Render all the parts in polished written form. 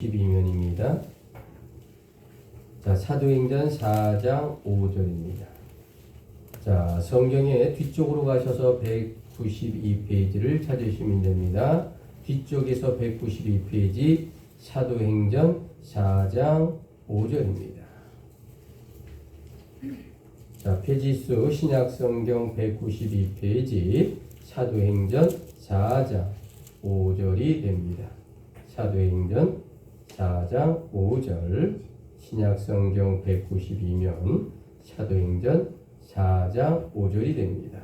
12면입니다. 자, 사도행전 4장 5절입니다. 자, 성경의 뒤쪽으로 가셔서 192페이지를 찾으시면 됩니다. 뒤쪽에서 192페이지 사도행전 4장 5절입니다. 자, 페이지수 신약성경 192페이지 사도행전 4장 5절이 됩니다. 사도행전 4장 5절 신약성경 192면 사도행전 4장 5절이 됩니다.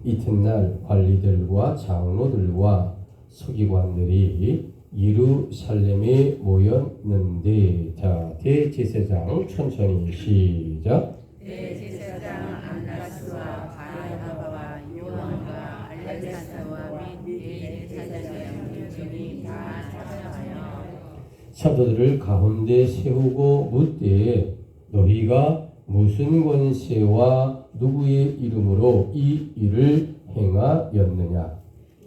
이튿날 관리들과 장로들과 서기관들이 예루살렘에 모였는데, 자, 대제사장 천천히 시작. 대제사장 안나스와 바나바와 요한과 알렉산더와 및 대제사장 유전이 다 찾아가여 사도들을 가운데 세우고 묻되, 너희가 무슨 권세와 누구의 이름으로 이 일을 행하였느냐?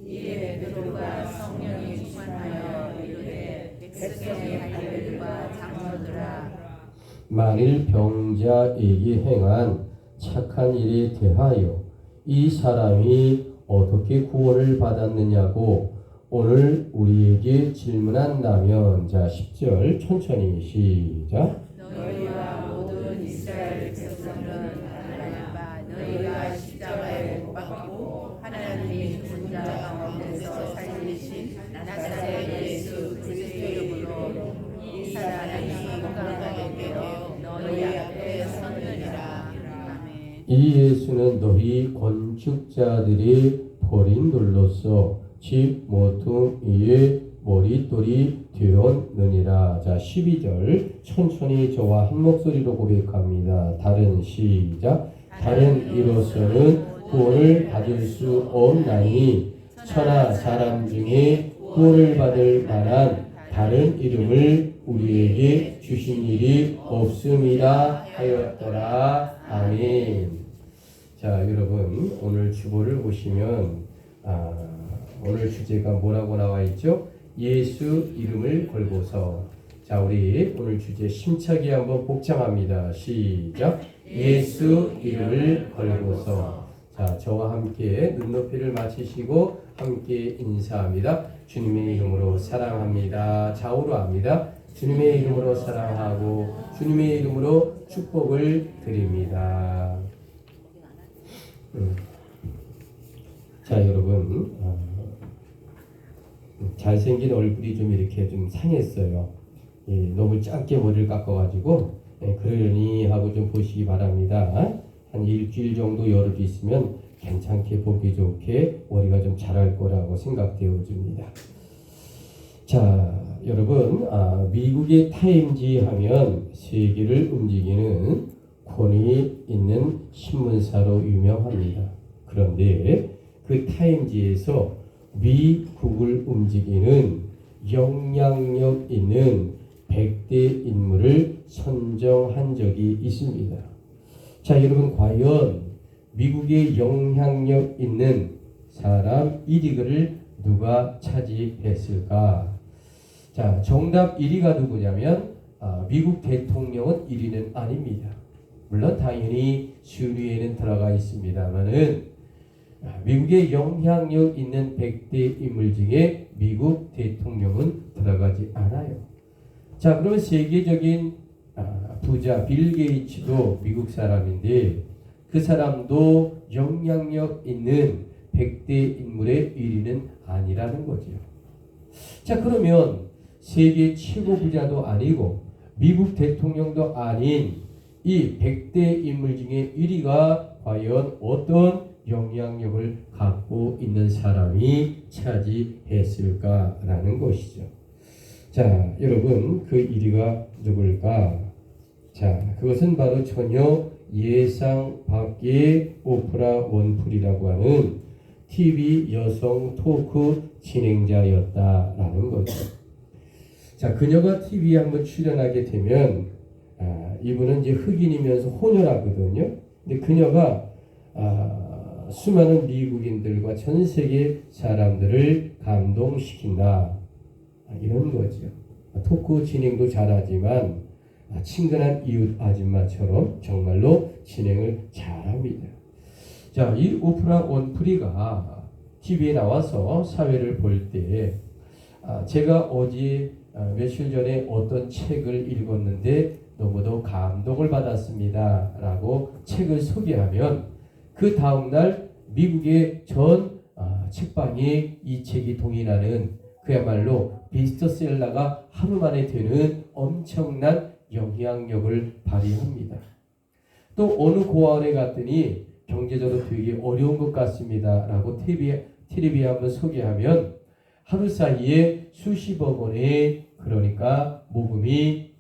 이에 베드로가 성령이 충만하여 이르되, 백성의 관리들과 장로들아, 만일 병자에게 행한 착한 일에 대하여 이 사람이 어떻게 구원을 받았느냐고 오늘 우리에게 질문한다면, 자, 10절 천천히 시작. 너희와 모든 이스라엘 백성은 알아야 바, 너희가 십자가에 못 박히고 하나님이 죽은 자 가운데서 살리신 나사렛 예수 그리스도의 이름으로 이 사람이 건강하게 되어 너희 앞에 섰느니라. 아멘. 이 예수는 너희 건축자들이 버린 돌로서 집 모퉁이의 머릿돌이 되었느니라. 자, 12절 천천히 저와 한 목소리로 고백합니다. 다른 시작. 다른 이로서는 구원을 받을 수 없나니 천하 사람 중에 구원을 받을 만한 다른 이름을 우리에게 주신 일이 없음이라 하였더라. 아멘. 자, 여러분, 오늘 주보를 보시면 오늘 주제가 뭐라고 나와 있죠? 예수 이름을 걸고서. 자, 우리 오늘 주제 심차게 한번 복창합니다. 시작. 예수 이름을 걸고서. 자, 저와 함께 눈높이를 맞추시고 함께 인사합니다. 주님의 이름으로 사랑합니다. 좌우로 합니다. 주님의 이름으로 사랑하고 주님의 이름으로 축복을 드립니다. 자, 여러분, 잘생긴 얼굴이 좀 이렇게 좀 상했어요. 너무 짧게 머리를 깎아가지고 그러려니 하고 좀 보시기 바랍니다. 한 일주일 정도 열흘이 있으면 괜찮게 보기 좋게 머리가 좀 자랄 거라고 생각되어집니다. 자, 여러분, 미국의 타임지 하면 세계를 움직이는 권위 있는 신문사로 유명합니다. 그런데 그 타임지에서 미국을 움직이는 영향력 있는 100대 인물을 선정한 적이 있습니다. 자, 여러분, 과연 미국의 영향력 있는 사람 1위를 누가 차지했을까? 자, 정답 1위가 누구냐면 미국 대통령은 1위는 아닙니다. 물론 당연히 순위에는 들어가 있습니다만은 미국의 영향력 있는 100대 인물 중에 미국 대통령은 들어가지 않아요. 자, 그러면 세계적인 부자 빌 게이츠도 미국 사람인데 그 사람도 영향력 있는 100대 인물의 1위는 아니라는 거죠. 자, 그러면 세계 최고 부자도 아니고 미국 대통령도 아닌 이 100대 인물 중에 1위가 과연 어떤 영향력을 갖고 있는 사람이 차지했을까라는 것이죠. 자, 여러분, 그 1위가 누굴까? 자, 그것은 바로 전혀 예상 밖의 오프라 원풀이라고 하는 TV 여성 토크 진행자였다라는 거죠. 자, 그녀가 TV에 한번 출연하게 되면 이분은 이제 흑인이면서 혼혈하거든요. 근데 그녀가 수많은 미국인들과 전 세계 사람들을 감동시킨다. 이런 거죠. 토크 진행도 잘하지만 친근한 이웃 아줌마처럼 정말로 진행을 잘합니다. 자, 이 오프라 원프리가 TV에 나와서 사회를 볼 때 제가 어제 며칠 전에 어떤 책을 읽었는데 너무도 감동을 받았습니다 라고 책을 소개하면 그 다음날 미국의 전 책방에 이 책이 동일하는 그야말로 베스트셀러가 하루 만에 되는 엄청난 영향력을 발휘합니다. 또 어느 고아원에 갔더니 경제적으로 되게 어려운 것 같습니다 라고 텔레비에 한번 소개하면 하루 사이에 수십억 원의 그러니까 모금이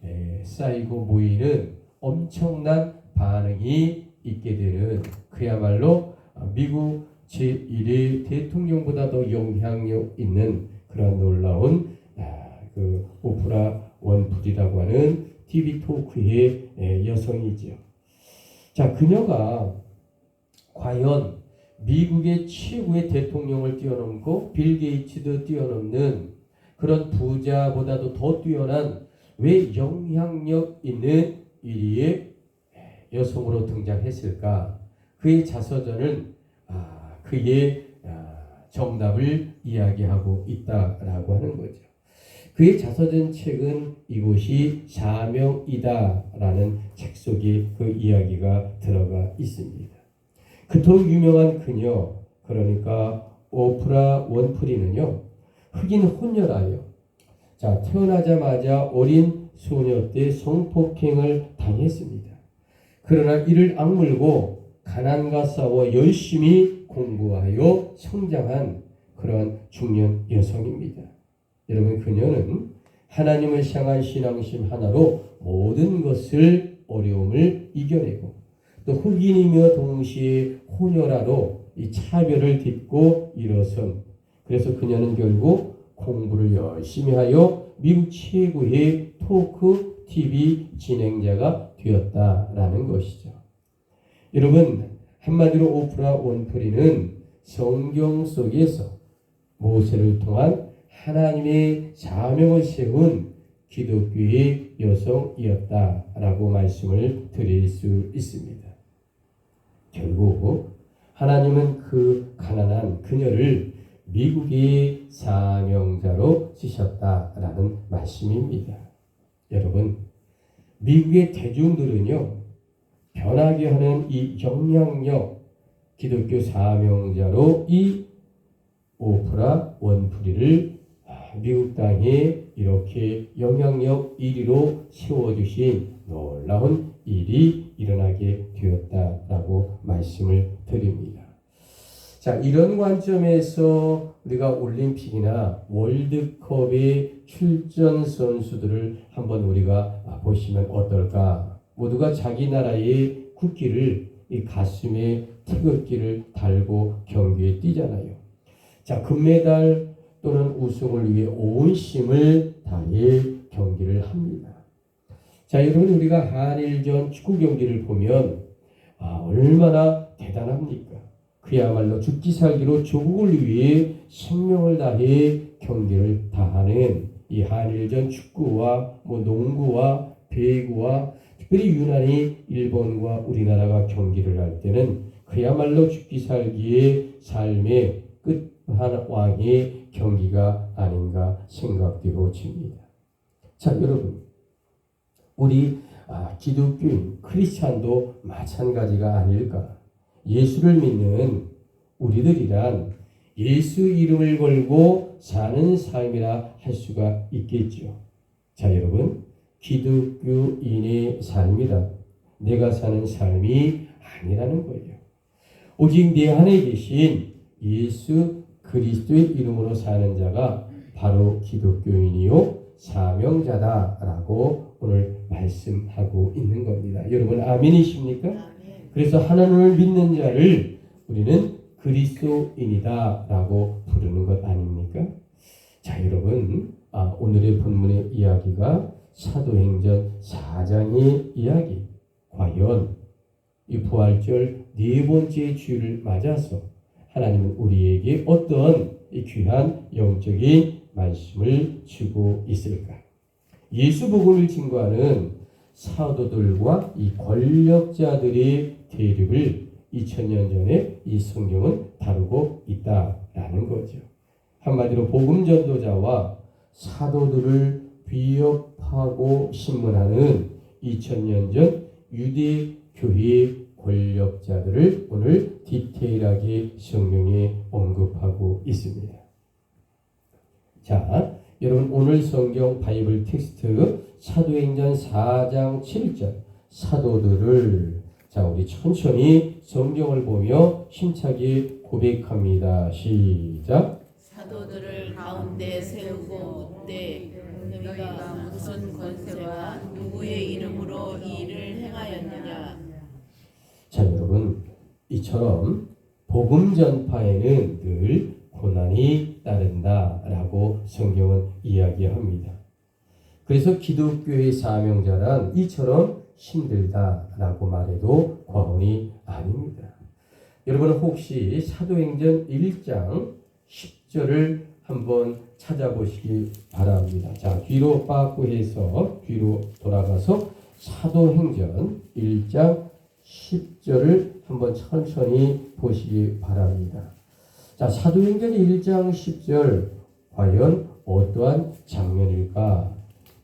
쌓이고 모이는 엄청난 반응이 있게 되는 그야말로 미국 제1의 대통령보다 더 영향력 있는 그런 놀라운 그 오프라 원프리라고 하는 TV 토크의 여성이죠. 자, 그녀가 과연 미국의 최고의 대통령을 뛰어넘고 빌 게이츠도 뛰어넘는 그런 부자보다도 더 뛰어난 왜 영향력 있는 1위의 여성으로 등장했을까? 그의 자서전은 그의 정답을 이야기하고 있다라고 하는 거죠. 그의 자서전 책은 이곳이 사명이다라는 책 속에 그 이야기가 들어가 있습니다. 그토록 유명한 그녀, 그러니까 오프라 원프리는요, 흑인 혼혈아요. 자, 태어나자마자 어린 소녀 때 성폭행을 당했습니다. 그러나 이를 악물고 가난과 싸워 열심히 공부하여 성장한 그런 중년 여성입니다. 여러분, 그녀는 하나님을 향한 신앙심 하나로 모든 것을 어려움을 이겨내고 또 흑인이며 동시에 혼혈아로 이 차별을 딛고 일어선 그래서 그녀는 결국 공부를 열심히 하여 미국 최고의 토크 TV 진행자가 되었다라는 것이죠. 여러분, 한마디로 오프라 원프리는 성경 속에서 모세를 통한 하나님의 사명을 세운 기독교의 여성이었다라고 말씀을 드릴 수 있습니다. 결국 하나님은 그 가난한 그녀를 미국의 사명자로 쓰셨다라는 말씀입니다. 여러분, 미국의 대중들은요, 변하게 하는 이 영향력, 기독교 사명자로 이 오프라 원프리를 미국 땅에 이렇게 영향력 1위로 세워주신 놀라운 일이 일어나게 되었다라고 말씀을 드립니다. 자, 이런 관점에서 우리가 올림픽이나 월드컵의 출전 선수들을 한번 우리가 보시면 어떨까? 모두가 자기 나라의 국기를 이 가슴에 태극기를 달고 경기에 뛰잖아요. 자, 금메달 또는 우승을 위해 온 힘을 다해 경기를 합니다. 자, 여러분, 우리가 한일전 축구 경기를 보면 얼마나 대단합니까? 그야말로 죽기 살기로 조국을 위해 생명을 다해 경기를 다하는 이 한일전 축구와 농구와 배구와 특별히 유난히 일본과 우리나라가 경기를 할 때는 그야말로 죽기 살기의 삶의 끝판왕의 경기가 아닌가 생각되어집니다. 자, 여러분, 우리 기독교인 크리스찬도 마찬가지가 아닐까? 예수를 믿는 우리들이란 예수 이름을 걸고 사는 삶이라 할 수가 있겠죠. 자, 여러분, 기독교인의 삶이라 내가 사는 삶이 아니라는 거예요. 오직 내 안에 계신 예수 그리스도의 이름으로 사는 자가 바로 기독교인이요 사명자다라고 오늘 말씀하고 있는 겁니다. 여러분, 아멘이십니까? 아멘. 그래서 하나님을 믿는 자를 우리는 그리스도인이다라고 부르는 것 아닙니까? 자, 여러분, 오늘의 본문의 이야기가 사도행전 4장의 이야기. 과연 이 부활절 네 번째 주일을 맞아서 하나님은 우리에게 어떤 이 귀한 영적인 말씀을 주고 있을까? 예수 복음을 증거하는 사도들과 이 권력자들의 대립을 2000년 전에 이 성경은 다루고 있다라는 거죠. 한마디로 복음 전도자와 사도들을 비협하고 신문하는 2000년 전 유대 교회 권력자들을 오늘 디테일하게 성경에 언급하고 있습니다. 자, 여러분 오늘 성경 바이블 텍스트 사도행전 4장 7절 사도들을 자 우리 천천히 성경을 보며 힘차게 고백합니다. 시작. 사도들을 가운데 세우고 묻되 너희가 무슨 권세와 누구의 이름으로 이 일을 행하였느냐. 자 여러분 이처럼 복음 전파에는 늘 고난이 따른다라고 성경은 이야기합니다. 그래서 기독교의 사명자란 이처럼 힘들다라고 말해도 과언이 아닙니다. 여러분 혹시 사도행전 1장 10절을 한번 찾아보시기 바랍니다. 자, 뒤로 빠꾸해서 뒤로 돌아가서 사도행전 1장 10절을 한번 천천히 보시기 바랍니다. 자, 사도행전 1장 10절 과연 어떠한 장면일까?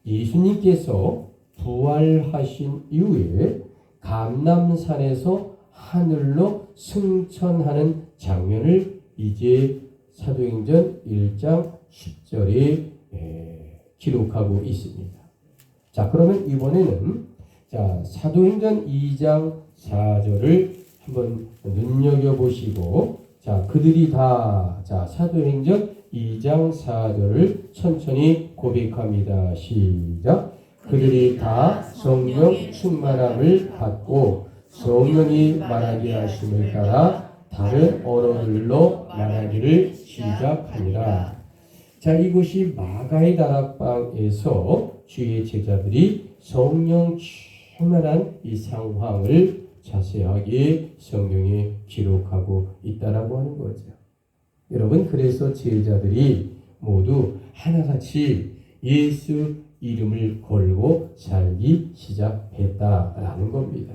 예수님께서 부활하신 이후에 감람산에서 하늘로 승천하는 장면을 이제 사도행전 1장 10절에 기록하고 있습니다. 자, 그러면 이번에는 자, 사도행전 2장 4절을 한번 눈여겨보시고 자, 그들이 다 자, 사도행전 2장 4절을 천천히 고백합니다. 시작. 그들이 다 성령 충만함을 받고 성령이 말하게 하심을 따라 다른 언어들로 말하기를 시작하니라. 자, 이곳이 마가의 다락방에서 주의 제자들이 성령 충만한 이 상황을 자세하게 성경에 기록하고 있다라고 하는 거죠. 여러분, 그래서 제자들이 모두 하나같이 예수 이름을 걸고 살기 시작했다라는 겁니다.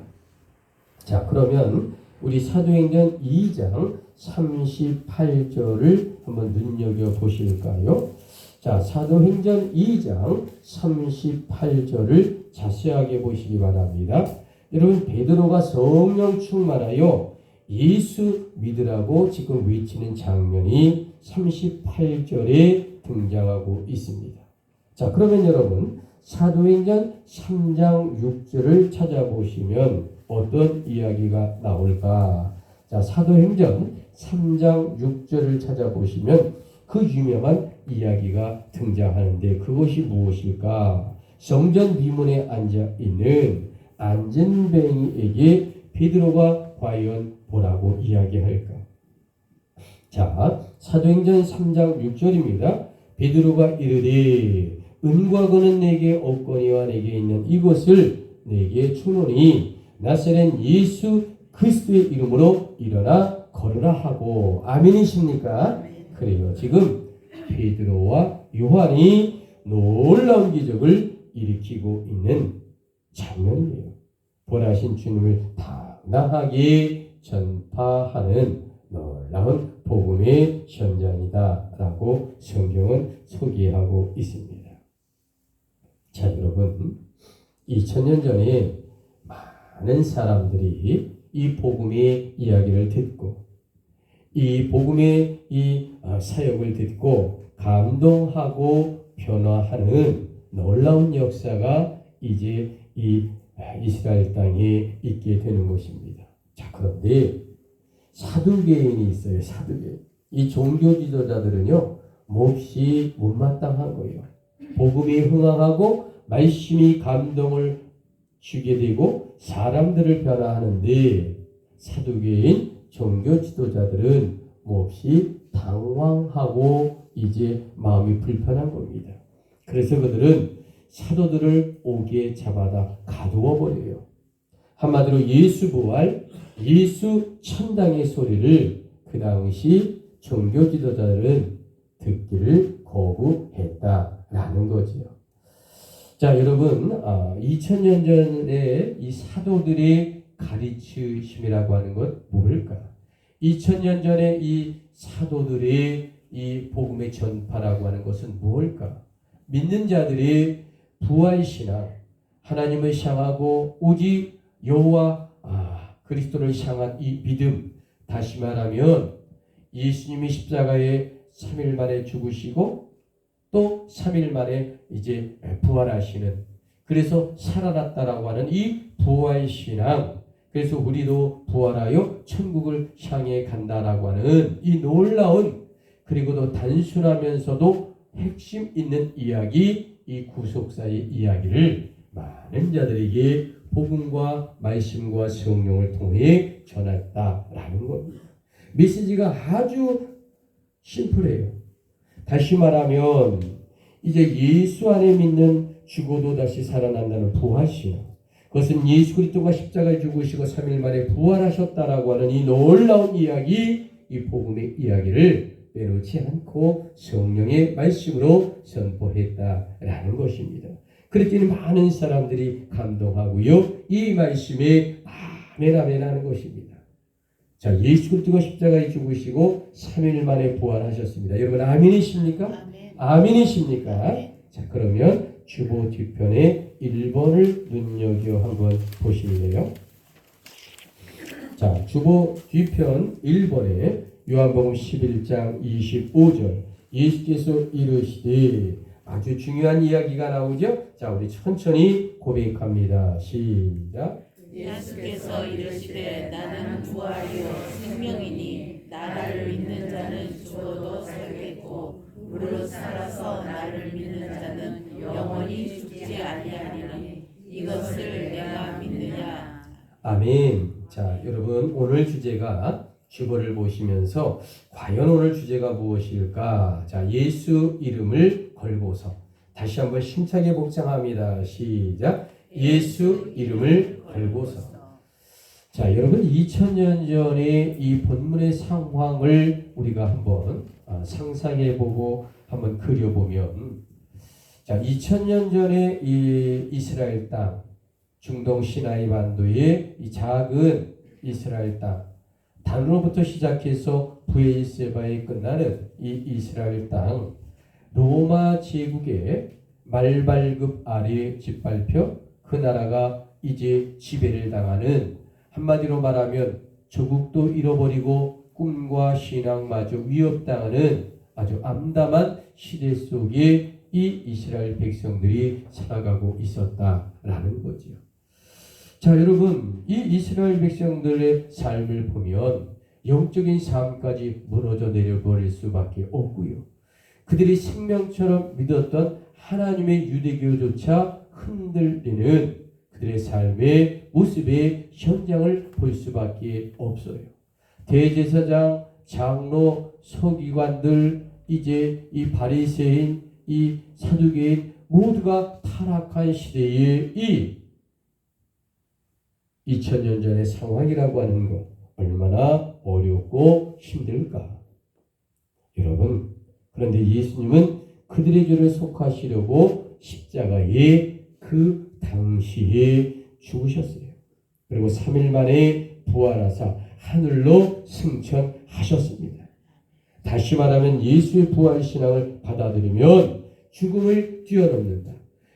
자, 그러면 우리 사도행전 2장 38절을 한번 눈여겨보실까요? 자, 사도행전 2장 38절을 자세하게 보시기 바랍니다. 여러분, 베드로가 성령 충만하여 예수 믿으라고 지금 외치는 장면이 38절에 등장하고 있습니다. 자, 그러면 여러분 사도행전 3장 6절을 찾아보시면 어떤 이야기가 나올까? 자, 사도행전 3장 6절을 찾아보시면 그 유명한 이야기가 등장하는데 그것이 무엇일까? 성전 비문에 앉아있는 안전뱅이에게 베드로가 과연 뭐라고 이야기할까? 자, 사도행전 3장 6절입니다. 베드로가 이르되 은과 금은 내게 없거니와 내게 있는 이것을 내게 주노니 나사렛 예수 그리스도의 이름으로 일어나 걸으라 하고. 아멘이십니까? 그래요. 지금 베드로와 요한이 놀라운 기적을 일으키고 있는 장면이에요. 보라신 주님을 당당하게 전파하는 놀라운 복음의 현장이다라고 성경은 소개하고 있습니다. 자, 여러분 2000년 전에 많은 사람들이 이 복음의 이야기를 듣고 이 복음의 이 사역을 듣고 감동하고 변화하는 놀라운 역사가 이제 이 이스라엘 땅에 있게 되는 것입니다. 자, 그런데 사두개인이 있어요. 사두개인. 이 종교 지도자들은요 몹시 못마땅한 거예요. 복음이 흥황하고 말씀이 감동을 주게 되고 사람들을 변화하는데 사두개인 종교 지도자들은 몹시 당황하고 이제 마음이 불편한 겁니다. 그래서 그들은 사도들을 옥에 잡아다 가두어 버려요. 한마디로 예수 부활, 예수 천당의 소리를 그 당시 종교 지도자들은 듣기를 거부했다라는 거지요. 자, 여러분, 2000년 전에 이 사도들의 가르치심이라고 하는 것 뭘까? 2000년 전에 이 사도들의 이 복음의 전파라고 하는 것은 뭘까? 믿는 자들의 부활신앙, 하나님을 향하고 오직 여호와 그리스도를 향한 이 믿음, 다시 말하면 예수님이 십자가에 3일 만에 죽으시고 또 3일 만에 이제 부활하시는, 그래서 살아났다라고 하는 이 부활신앙, 그래서 우리도 부활하여 천국을 향해 간다라고 하는 이 놀라운, 그리고도 단순하면서도 핵심 있는 이야기, 이 구속사의 이야기를 많은 자들에게 복음과 말씀과 성령을 통해 전했다라는 겁니다. 메시지가 아주 심플해요. 다시 말하면 이제 예수 안에 믿는 죽어도 다시 살아난다는 부활신앙, 그것은 예수 그리스도가 십자가에 죽으시고 3일 만에 부활하셨다라고 하는 이 놀라운 이야기, 이 복음의 이야기를 빼놓지 않고 성령의 말씀으로 선포했다라는 것입니다. 그랬더니 많은 사람들이 감동하고요, 이 말씀에 아멘 아멘 하는 것입니다. 자, 예수 그리스도가 십자가에 죽으시고 3일 만에 부활하셨습니다. 여러분 아멘이십니까? 아멘. 아멘이십니까? 아멘. 자, 그러면 주보 뒤편에 1번을 눈여겨 한번 보실래요? 자, 주보 뒤편 1번에 요한복음 11장 25절, 예수께서 이르시되, 아주 중요한 이야기가 나오죠? 자, 우리 천천히 고백합니다. 시작. 예수께서 이르시되 나는 부활이요 생명이니 나를 믿는 자는 죽어도 살겠고 무릇 살아서 나를 믿는 자는 영원히 죽지 아니하리니 이것을 내가 믿느냐. 아멘. 자, 여러분 오늘 주제가, 주보를 보시면서 과연 오늘 주제가 무엇일까? 자, 예수 이름을 걸고서 다시 한번 힘차게 복창합니다. 시작. 예수 이름을 걸고서. 자, 여러분 2000년 전의 이 본문의 상황을 우리가 한번 상상해보고 한번 그려보면, 자, 2000년 전에 이 이스라엘 땅, 중동 시나이 반도의 이 작은 이스라엘 땅, 단으로부터 시작해서 브에르세바에 끝나는 이 이스라엘 땅, 로마 제국의 말발급 아래 짓밟혀 그 나라가 이제 지배를 당하는, 한마디로 말하면 조국도 잃어버리고 꿈과 신앙마저 위협당하는 아주 암담한 시대 속에 이 이스라엘 백성들이 살아가고 있었다라는 거죠. 자, 여러분 이 이스라엘 백성들의 삶을 보면 영적인 삶까지 무너져 내려버릴 수밖에 없고요. 그들이 생명처럼 믿었던 하나님의 유대교조차 흔들리는 그들의 삶의 모습의 현장을 볼 수밖에 없어요. 대제사장, 장로, 서기관들, 이제 이 바리새인, 이 사두개인 모두가 타락한 시대의 이 2000년 전의 상황이라고 하는 것, 얼마나 어렵고 힘들까? 여러분, 그런데 예수님은 그들의 죄를 속하시려고 십자가에 그 당시에 죽으셨어요. 그리고 3일 만에 부활하사 하늘로 승천하셨습니다. 다시 말하면 예수의 부활신앙을 받아들이면 죽음을 뛰어넘는다.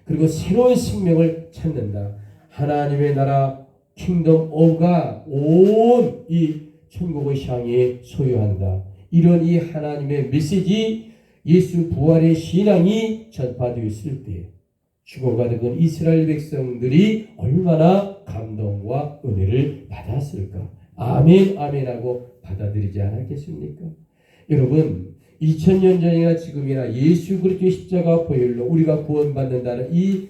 그리고 새로운 생명을 찾는다. 하나님의 나라 킹덤 오브가 온 이 천국을 향해 소유한다. 이런 이 하나님의 메시지, 예수 부활의 신앙이 전파되었을 때 죽어가는 이스라엘 백성들이 얼마나 감동과 은혜를 받았을까? 아멘 아멘 하고 받아들이지 않았겠습니까? 여러분 2000년 전이나 지금이나 예수 그리스도의 십자가 보혈로 우리가 구원받는다는 이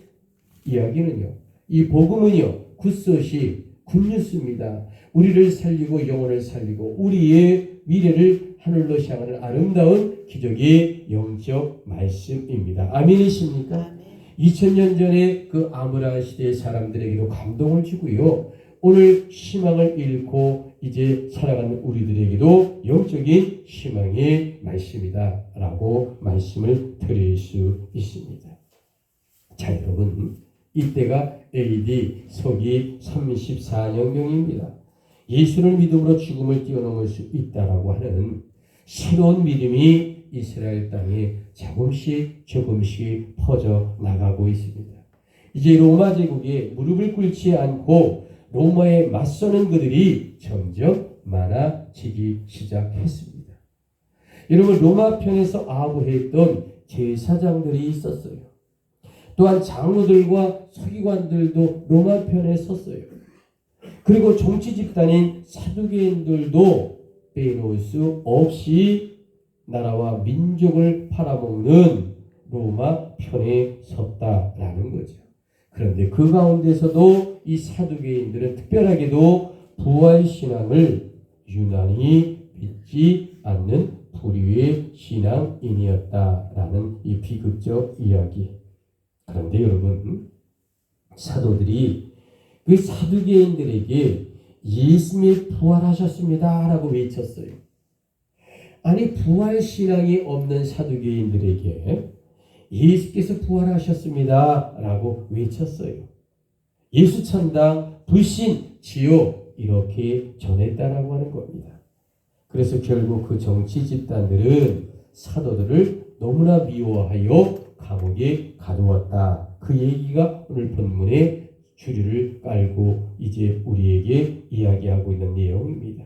이야기는요, 이 복음은요, 굿소식, 굿뉴스입니다. 우리를 살리고 영혼을 살리고 우리의 미래를 하늘로 향하는 아름다운 기적의 영적 말씀입니다. 아멘이십니까? 2000년 전에 그 아므라 시대의 사람들에게도 감동을 주고요, 오늘 희망을 잃고 이제 살아가는 우리들에게도 영적인 희망의 말씀이다 라고 말씀을 드릴 수 있습니다. 자, 여러분, 이때가 AD 서기 34년경입니다. 예수를 믿음으로 죽음을 뛰어넘을 수 있다라고 하는 새로운 믿음이 이스라엘 땅에 조금씩 퍼져 나가고 있습니다. 이제 로마 제국에 무릎을 꿇지 않고 로마에 맞서는 그들이 점점 많아지기 시작했습니다. 여러분, 로마 편에서 아부했던 제사장들이 있었어요. 또한 장로들과 서기관들도 로마 편에 섰어요. 그리고 정치 집단인 사두개인들도 빼놓을 수 없이 나라와 민족을 팔아먹는 로마 편에 섰다라는 거죠. 그런데 그 가운데서도 이 사두개인들은 특별하게도 부활신앙을 유난히 믿지 않는 불의의 신앙인이었다라는 이 비극적 이야기. 그런데 여러분, 사도들이 그 사두개인들에게 예수님이 부활하셨습니다 라고 외쳤어요. 아니, 부활신앙이 없는 사두개인들에게 예수께서 부활하셨습니다 라고 외쳤어요. 예수 천당, 불신, 지옥 이렇게 전했다라고 하는 겁니다. 그래서 결국 그 정치 집단들은 사도들을 너무나 미워하여 감옥에 가두었다. 그 얘기가 오늘 본문에 주류를 깔고 이제 우리에게 이야기하고 있는 내용입니다.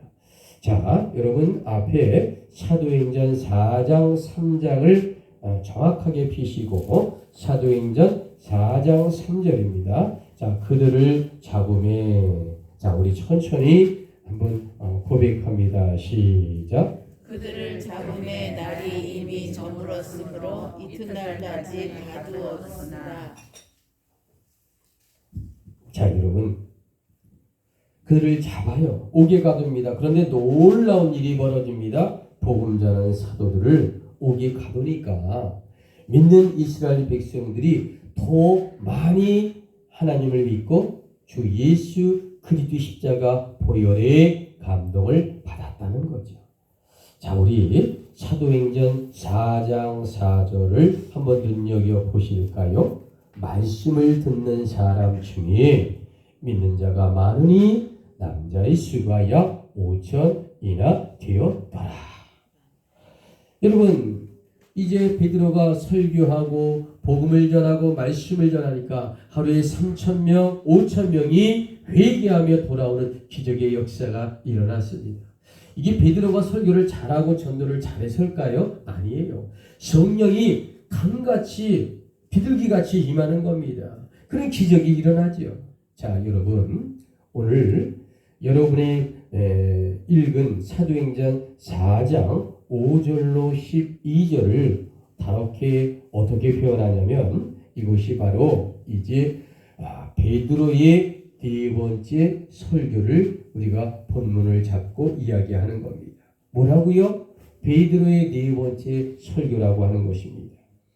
자, 여러분 앞에 사도행전 4장 3장을 정확하게 피시고 사도행전 4장 3절입니다. 자, 그들을 잡음에, 자, 우리 천천히 한번 고백합니다. 시작. 그들을 잡음에 날이 이미 저물었으므로 이튿날까지 가두었으나. 자, 여러분, 그들을 잡아요. 옥에 가둡니다. 그런데 놀라운 일이 벌어집니다. 복음 전하는 사도들을 옥에 가두니까 믿는 이스라엘 백성들이 더 많이 하나님을 믿고 주 예수 그리스도의 십자가 보혈의 감동을 받았다는 거죠. 자, 우리 사도행전 4장 4절을 한번 눈여겨보실까요? 말씀을 듣는 사람 중에 믿는 자가 많으니 남자의 수가 약 5천이나 되었더라. 여러분, 이제 베드로가 설교하고 복음을 전하고 말씀을 전하니까 하루에 3,000명, 5,000명이 회개하며 돌아오는 기적의 역사가 일어났습니다. 이게 베드로가 설교를 잘하고 전도를 잘해서일까요? 아니에요. 성령이 강같이 비둘기같이 임하는 겁니다. 그런 기적이 일어나죠. 자, 여러분, 오늘 여러분의 읽은 사도행전 4장 5절로 12절을 다렇게 어떻게 표현하냐면 이것이 바로 이제 베드로의 네 번째 설교를 우리가 본문을 잡고 이야기하는 겁니다. 뭐라고요? 베드로의 네 번째 설교라고 하는 것입니다.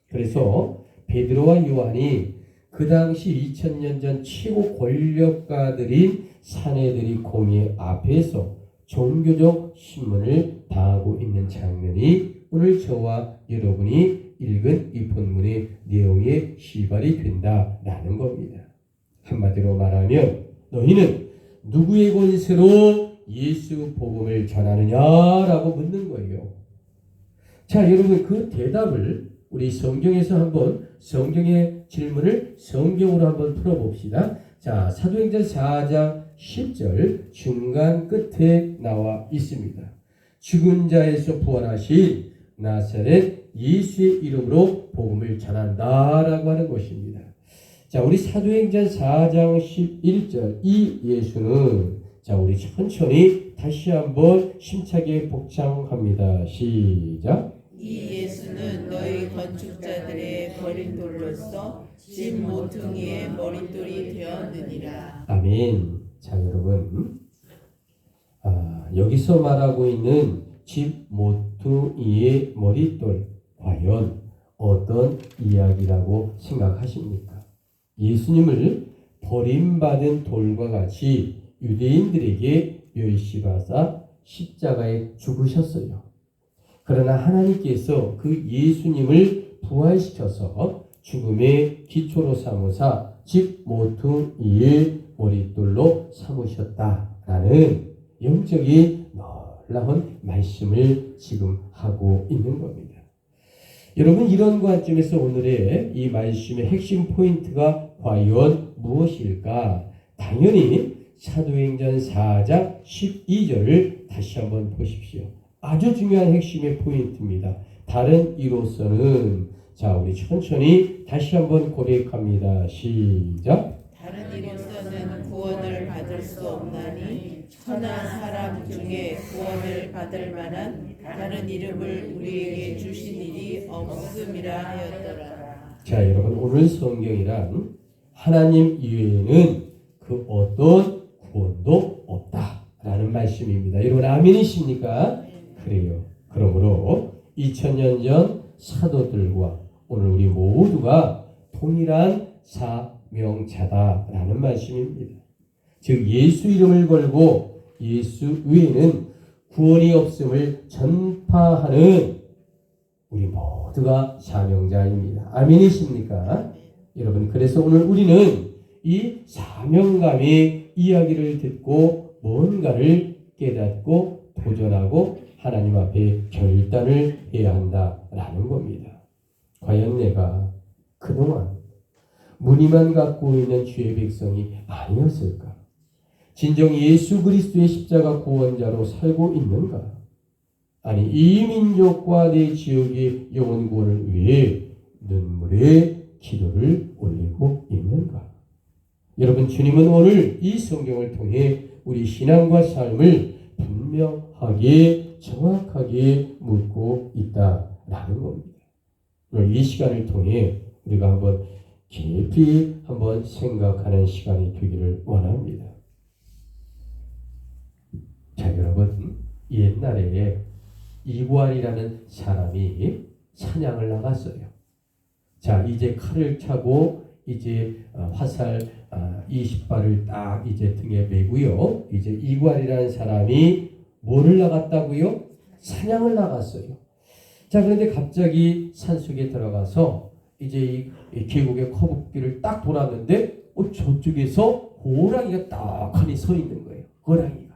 그래서 베드로와 요한이 그 당시 2000년 전 최고 권력가들인 사내들이 공의 앞에서 종교적 신문을 당하고 있는 장면이 오늘 저와 여러분이 읽은 이 본문의 내용의 시발이 된다라는 겁니다. 한마디로 말하면 너희는 누구의 권세로 예수 복음을 전하느냐라고 묻는 거예요. 자, 여러분, 그 대답을 우리 성경에서 한번 성경의 질문을 성경으로 한번 풀어봅시다. 자, 사도행전 4장 10절 중간 끝에 나와 있습니다. 죽은 자에서 부활하신 나사렛 예수의 이름으로 복음을 전한다라고 하는 것입니다. 자, 우리 사도행전 4장 11절 이 예수는, 자, 우리 천천히 다시 한번 심차게 복창합니다. 시작. 이 예수는 너희 건축자들의 버린 돌로서 집 모퉁이의 머릿돌이 되었느니라. 아멘. 자, 여러분, 여기서 말하고 있는 집 모퉁이의 머릿돌, 과연 어떤 이야기라고 생각하십니까? 예수님을 버림받은 돌과 같이 유대인들에게 멸시받아 십자가에 죽으셨어요. 그러나 하나님께서 그 예수님을 부활시켜서 죽음의 기초로 삼으사 집 모퉁이의 머릿돌로 삼으셨다라는 영적인 놀라운 말씀을 지금 하고 있는 겁니다. 여러분, 이런 관점에서 오늘의 이 말씀의 핵심 포인트가 과연 무엇일까? 당연히 사도행전 4장 12절을 다시 한번 보십시오. 아주 중요한 핵심의 포인트입니다. 다른 이로서는, 자, 우리 천천히 다시 한번 고백합니다. 시작. 다른 이로서는 구원을 받을 수 없나니 천한 사람 중에 구원을 받을 만한 다른 이름을 우리에게 주신 일이 없음이라 하였더라. 자, 여러분, 오늘 성경이란 하나님 이외에는 그 어떤 구원도 없다라는 말씀입니다. 여러분, 아멘이십니까? 그래요. 그러므로 2000년 전 사도들과 오늘 우리 모두가 동일한 사명자다라는 말씀입니다. 즉, 예수 이름을 걸고 예수 외에는 구원이 없음을 전파하는 우리 모두가 사명자입니다. 아멘이십니까? 여러분, 그래서 오늘 우리는 이 사명감의 이야기를 듣고 뭔가를 깨닫고 도전하고 하나님 앞에 결단을 해야 한다라는 겁니다. 과연 내가 그동안 무늬만 갖고 있는 주의 백성이 아니었을까? 진정 예수 그리스도의 십자가 구원자로 살고 있는가? 아니, 이 민족과 내 지역의 영혼 구원을 위해 눈물의 기도를 올리고 있는가? 여러분, 주님은 오늘 이 성경을 통해 우리 신앙과 삶을 분명하게 정확하게 묻고 있다라는 겁니다. 오늘 이 시간을 통해 우리가 한번 깊이 한번 생각하는 시간이 되기를 원합니다. 자, 여러분, 옛날에 이괄이라는 사람이 사냥을 나갔어요. 자, 이제 칼을 차고 이제 화살 20발을 딱 이제 등에 메고요. 이제 이괄이라는 사람이 뭐를 나갔다고요? 사냥을 나갔어요. 자, 그런데 갑자기 산속에 들어가서 이제 이 계곡의 커브길을 딱 돌았는데 저쪽에서 호랑이가 딱하니 서 있는 거예요. 호랑이가.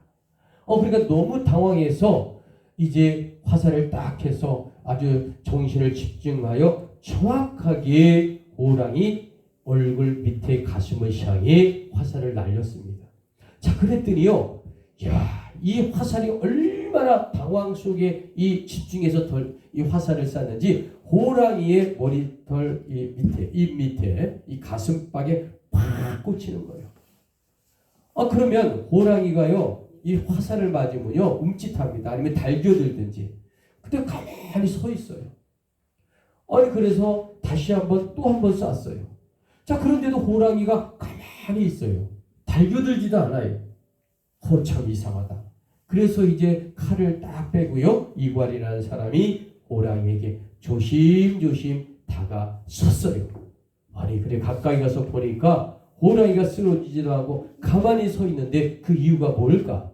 그러니까 너무 당황해서 이제 화살을 딱 해서 아주 정신을 집중하여 정확하게 호랑이 얼굴 밑에 가슴을 향해 화살을 날렸습니다. 자, 그랬더니요, 이 화살이 얼마나 당황 속에 이 집중해서 이 화살을 쐈는지 호랑이의 머리털 입 밑에 이 가슴팍에 팍 꽂히는 거예요. 그러면 호랑이가요, 이 화살을 맞으면요, 움찔합니다. 아니면 달겨들든지. 그때 가만히 서 있어요. 그래서 다시 또 한 번 쐈어요. 자, 그런데도 호랑이가 가만히 있어요. 달겨들지도 않아요. 참 이상하다. 그래서 이제 칼을 딱 빼고요, 이괄이라는 사람이 호랑이에게 조심조심 다가섰어요. 그래 가까이 가서 보니까 호랑이가 쓰러지지도 않고 가만히 서 있는데 그 이유가 뭘까?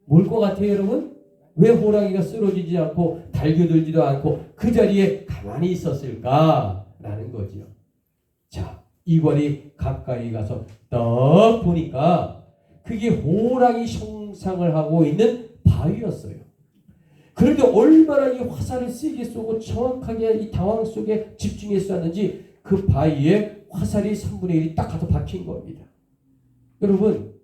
뭘 것 같아요, 여러분? 왜 호랑이가 쓰러지지 않고 달겨들지도 않고 그 자리에 가만히 있었을까라는 거죠. 자, 이괄이 가까이 가서 딱 보니까 그게 호랑이 형상을 하고 있는 바위였어요. 그런데 얼마나 이 화살을 세게 쏘고 정확하게 이 당황 속에 집중해서 쐈는지 그 바위에 화살이 3분의 1이 딱 가서 박힌 겁니다. 여러분,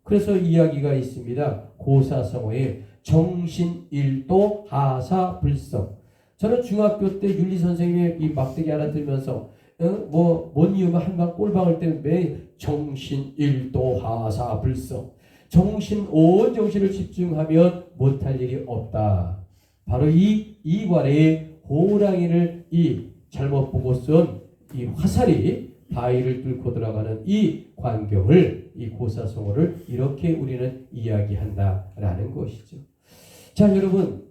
그래서 이야기가 있습니다. 고사성어에 정신일도 하사불성. 저는 중학교 때 윤리 선생님의 이 막대기 하나 들면서 뭔 이유면 한방 꼴방을 때문에 매 정신일도 하사불성. 온 정신을 집중하면 못할 일이 없다. 바로 이 이괄의 호랑이를 잘못 보고 쏜 이 화살이 바위를 뚫고 들어가는 이 광경을, 이 고사성어를 이렇게 우리는 이야기한다라는 것이죠. 자, 여러분,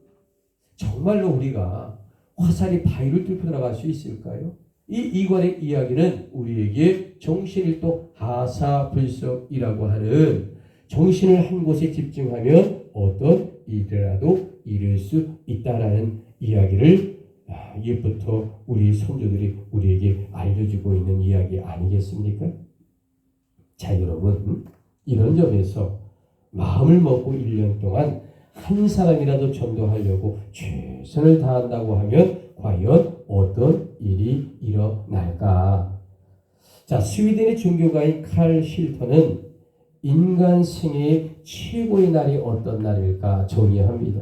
정말로 우리가 화살이 바위를 뚫고 들어갈 수 있을까요? 이 이관의 이야기는 우리에게 정신일도 하사불석이라고 하는 정신을 한 곳에 집중하면 어떤 일이라도 이룰 수 있다라는 이야기를 옛부터 우리 선조들이 우리에게 알려주고 있는 이야기 아니겠습니까? 자, 여러분, 이런 점에서 마음을 먹고 1년 동안 한 사람이라도 전도하려고 최선을 다한다고 하면 과연 어떤 일이 일어날까? 자, 스웨덴의 종교가인 칼 힐턴은 인간 생애의 최고의 날이 어떤 날일까 정의합니다.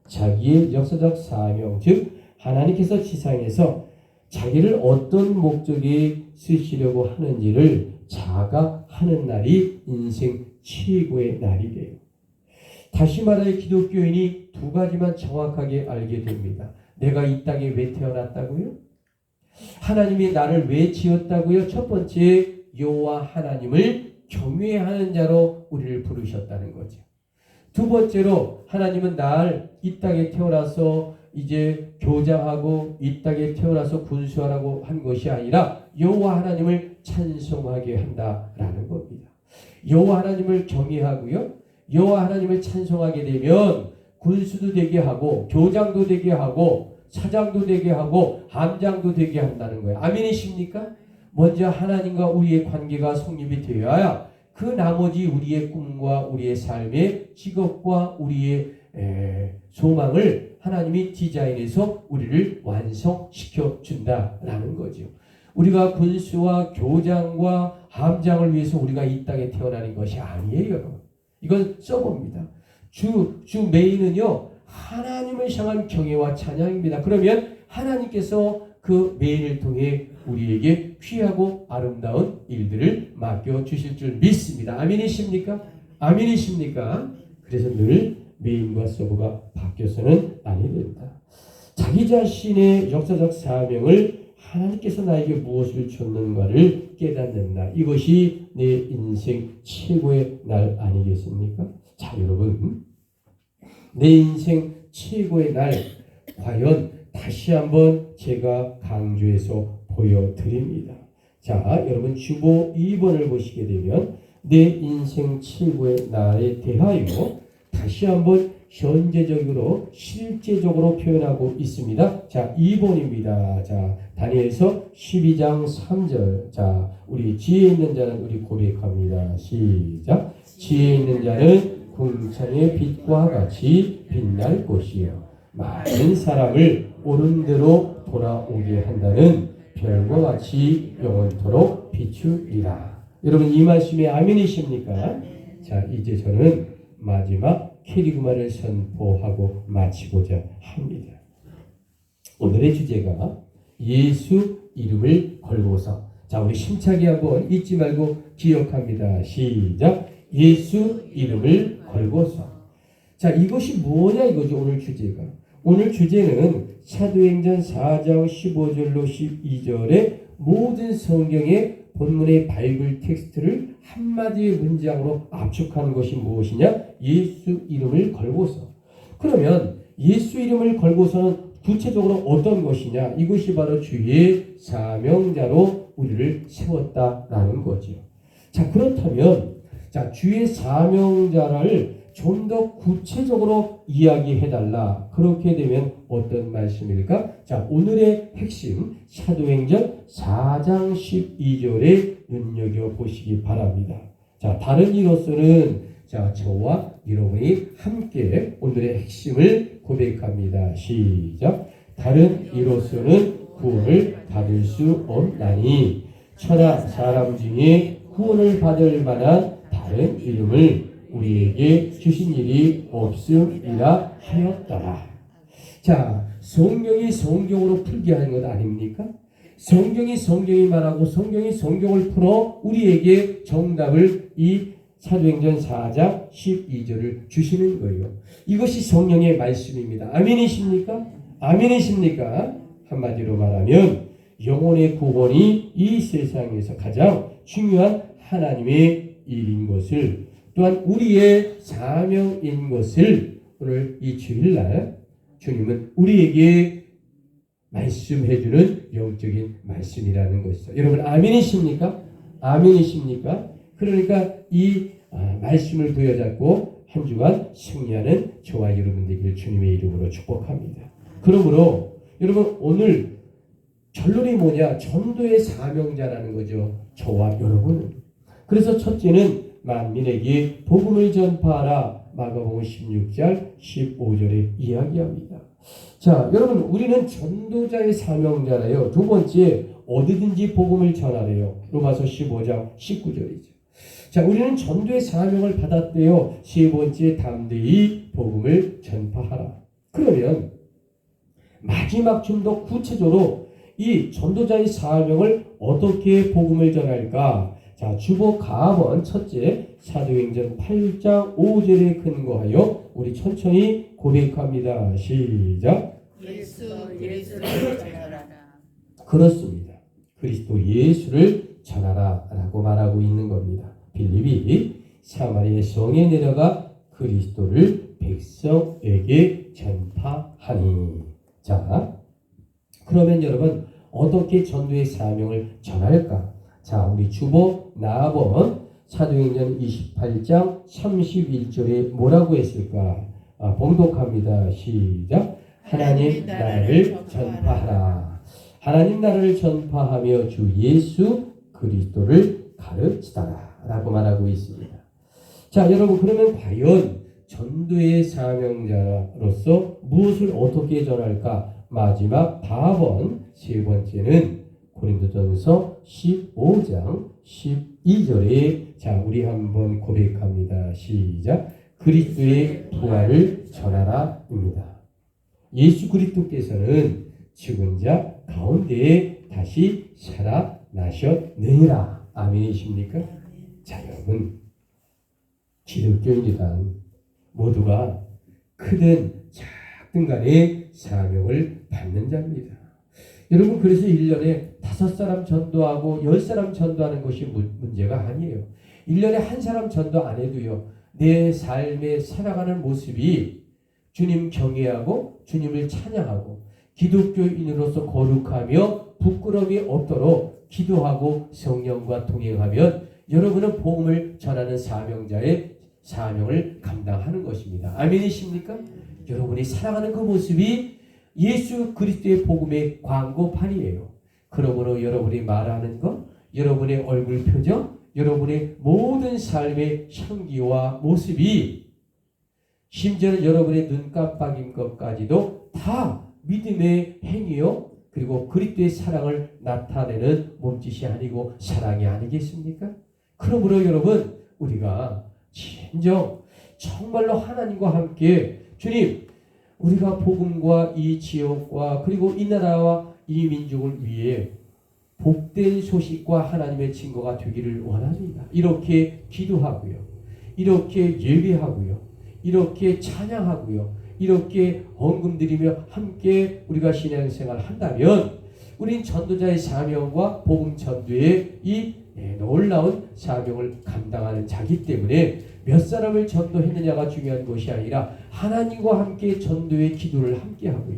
자기의 역사적 사명, 즉 하나님께서 지상에서 자기를 어떤 목적에 쓰시려고 하는지를 자각하는 날이 인생 최고의 날이래요. 다시 말해 기독교인이 두 가지만 정확하게 알게 됩니다. 내가 이 땅에 왜 태어났다고요? 하나님이 나를 왜 지었다고요? 첫 번째, 여호와 하나님을 경외하는 자로 우리를 부르셨다는 거죠. 두 번째로 하나님은 날 이 땅에 태어나서 이제 교장하고 이 땅에 태어나서 군수하라고 한 것이 아니라 여호와 하나님을 찬송하게 한다라는 겁니다. 여호와 하나님을 경외하고요. 여호와 하나님을 찬송하게 되면 군수도 되게 하고 교장도 되게 하고 차장도 되게 하고 함장도 되게 한다는 거예요. 아멘이십니까? 먼저 하나님과 우리의 관계가 성립이 되어야 그 나머지 우리의 꿈과 우리의 삶의 직업과 우리의 소망을 하나님이 디자인해서 우리를 완성시켜 준다라는 거죠. 우리가 군수와 교장과 함장을 위해서 우리가 이 땅에 태어나는 것이 아니에요, 여러분. 이건 써봅니다. 주 메인은요, 하나님을 향한 경외와 찬양입니다. 그러면 하나님께서 그 메인을 통해 우리에게 귀하고 아름다운 일들을 맡겨주실 줄 믿습니다. 아멘이십니까? 아멘이십니까? 그래서 늘 메인과 서브가 바뀌어서는 아니 된다. 자기 자신의 역사적 사명을 하나님께서 나에게 무엇을 줬는가를 깨닫는 날, 이것이 내 인생 최고의 날 아니겠습니까? 자, 여러분, 내 인생 최고의 날 과연 다시 한번 제가 강조해서 보여드립니다. 자, 여러분 주보 2번을 보시게 되면 내 인생 최고의 날에 대하여 다시 한번 현재적으로 실제적으로 표현하고 있습니다. 자, 2번입니다. 자, 다니엘서 12장 3절. 자, 우리 지혜 있는 자는 우리 고백합니다. 시작. 지혜 있는 자는 궁창의 빛과 같이 빛날 것이요 많은 사람을 옳은 대로 돌아오게 한다는 별과 같이 영원토록 비추리라. 여러분 이 말씀에 아멘이십니까? 자, 이제 저는 마지막 캐리그마를 선포하고 마치고자 합니다. 오늘의 주제가 예수 이름을 걸고서. 자, 우리 힘차게 한번 잊지 말고 기억합니다. 시작. 예수 이름을 걸고서. 자, 이것이 뭐냐 이거죠. 오늘 주제가. 오늘 주제는 사도행전 4장 15절로 12절의 모든 성경의 본문의 바이블 텍스트를 한마디의 문장으로 압축하는 것이 무엇이냐? 예수 이름을 걸고서. 그러면 예수 이름을 걸고서는 구체적으로 어떤 것이냐? 이것이 바로 주의 사명자로 우리를 세웠다라는 거죠. 자, 그렇다면 자, 주의 사명자를 좀 더 구체적으로 이야기해달라. 그렇게 되면 어떤 말씀일까? 자, 오늘의 핵심 사도행전 4장 12절에 눈여겨보시기 바랍니다. 자, 다른 이로서는 자, 저와 여러분이 함께 오늘의 핵심을 고백합니다. 시작. 다른 이로서는 구원을 받을 수 없나니 천하 사람 중에 구원을 받을 만한 다른 이름을 우리에게 주신 일이 없음이라 하였더라. 자, 성경이 성경으로 풀게 하는 것 아닙니까? 성경이 성경이 말하고 성경이 성경을 풀어 우리에게 정답을 이 사도행전 4장 12절을 주시는 거예요. 이것이 성령의 말씀입니다. 아멘이십니까? 아멘이십니까? 한마디로 말하면 영혼의 구원이 이 세상에서 가장 중요한 하나님의 일인 것을, 또한 우리의 사명인 것을 오늘 이 주일날 주님은 우리에게 말씀해주는 영적인 말씀이라는 것이죠. 여러분 아멘이십니까? 아멘이십니까? 그러니까 이 말씀을 부여잡고 한 주간 승리하는 저와 여러분 되길 주님의 이름으로 축복합니다. 그러므로 여러분 오늘 결론이 뭐냐? 전도의 사명자라는 거죠. 저와 여러분은. 그래서 첫째는 만민에게 복음을 전파하라. 마가복음 16장 15절에 이야기합니다. 자, 여러분 우리는 전도자의 사명자라요. 두 번째 어디든지 복음을 전하래요. 로마서 15장 19절이죠. 자, 우리는 전도의 사명을 받았대요. 세 번째 담대히 복음을 전파하라. 그러면 마지막 좀 더 구체적으로 이 전도자의 사명을 어떻게 복음을 전할까? 자, 주보 가번 첫째 사도행전 8장 5절에 근거하여 우리 천천히 고백합니다. 시작. 예수를 전하라. 그렇습니다. 그리스도 예수를 전하라 라고 말하고 있는 겁니다. 빌립이 사마리아 성에 내려가 그리스도를 백성에게 전파하니. 자, 그러면 여러분 어떻게 전도의 사명을 전할까? 자, 우리 주보 나번 사도행전 28장 31절에 뭐라고 했을까? 봉독합니다. 시작. 하나님 나라를 전파하라. 하나님 나라를 전파하며 주 예수 그리스도를 가르치다라 라고 말하고 있습니다. 자, 여러분 그러면 과연 전도의 사명자로서 무엇을 어떻게 전할까? 마지막 답은 세 번째는 고린도전서 15장 12절에 자, 우리 한번 고백합니다. 시작. 그리스도의 부활을 전하라입니다. 예수 그리스도께서는 죽은 자 가운데에 다시 살아나셨느니라. 아멘이십니까? 자, 여러분 기독교인이란 모두가 크든 작든 간에 사명을 받는 자입니다. 여러분 그래서 1년에 5사람 전도하고 10사람 전도하는 것이 문제가 아니에요. 1년에 한 사람 전도 안 해도요. 내 삶에 살아가는 모습이 주님 경외하고 주님을 찬양하고 기독교인으로서 거룩하며 부끄러움이 없도록 기도하고 성령과 동행하면 여러분은 복음을 전하는 사명자의 사명을 감당하는 것입니다. 아멘이십니까? 여러분이 살아가는 그 모습이 예수 그리스도의 복음의 광고판이에요. 그러므로 여러분이 말하는 것, 여러분의 얼굴 표정, 여러분의 모든 삶의 향기와 모습이 심지어는 여러분의 눈 깜빡인 것까지도 다 믿음의 행위요. 그리고 그리스도의 사랑을 나타내는 몸짓이 아니고 사랑이 아니겠습니까? 그러므로 여러분 우리가 진정 정말로 하나님과 함께 주님 우리가 복음과 이 지역과 그리고 이 나라와 이 민족을 위해 복된 소식과 하나님의 증거가 되기를 원합니다. 이렇게 기도하고요. 이렇게 예배하고요. 이렇게 찬양하고요. 이렇게 헌금드리며 함께 우리가 신앙생활을 한다면 우린 전도자의 사명과 복음 전도의 이 놀라운 사명을 감당하는 자기 때문에 몇 사람을 전도했느냐가 중요한 것이 아니라 하나님과 함께 전도의 기도를 함께 하고요.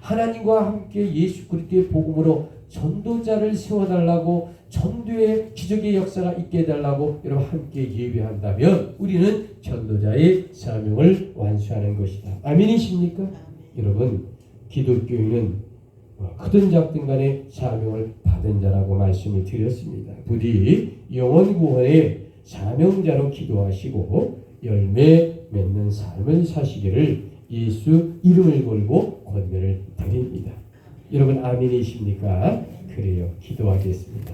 하나님과 함께 예수 그리스도의 복음으로 전도자를 세워달라고 전도의 기적의 역사가 있게 해달라고 여러분 함께 예배한다면 우리는 전도자의 사명을 완수하는 것이다. 아멘이십니까? 여러분 기독교인은 크든 작든 간에 사명을 받은 자라고 말씀을 드렸습니다. 부디 영혼 구원의 사명자로 기도하시고 열매 맺는 삶을 사시기를 예수 이름을 걸고 권면을 드립니다. 여러분 아멘이십니까? 그래요. 기도하겠습니다.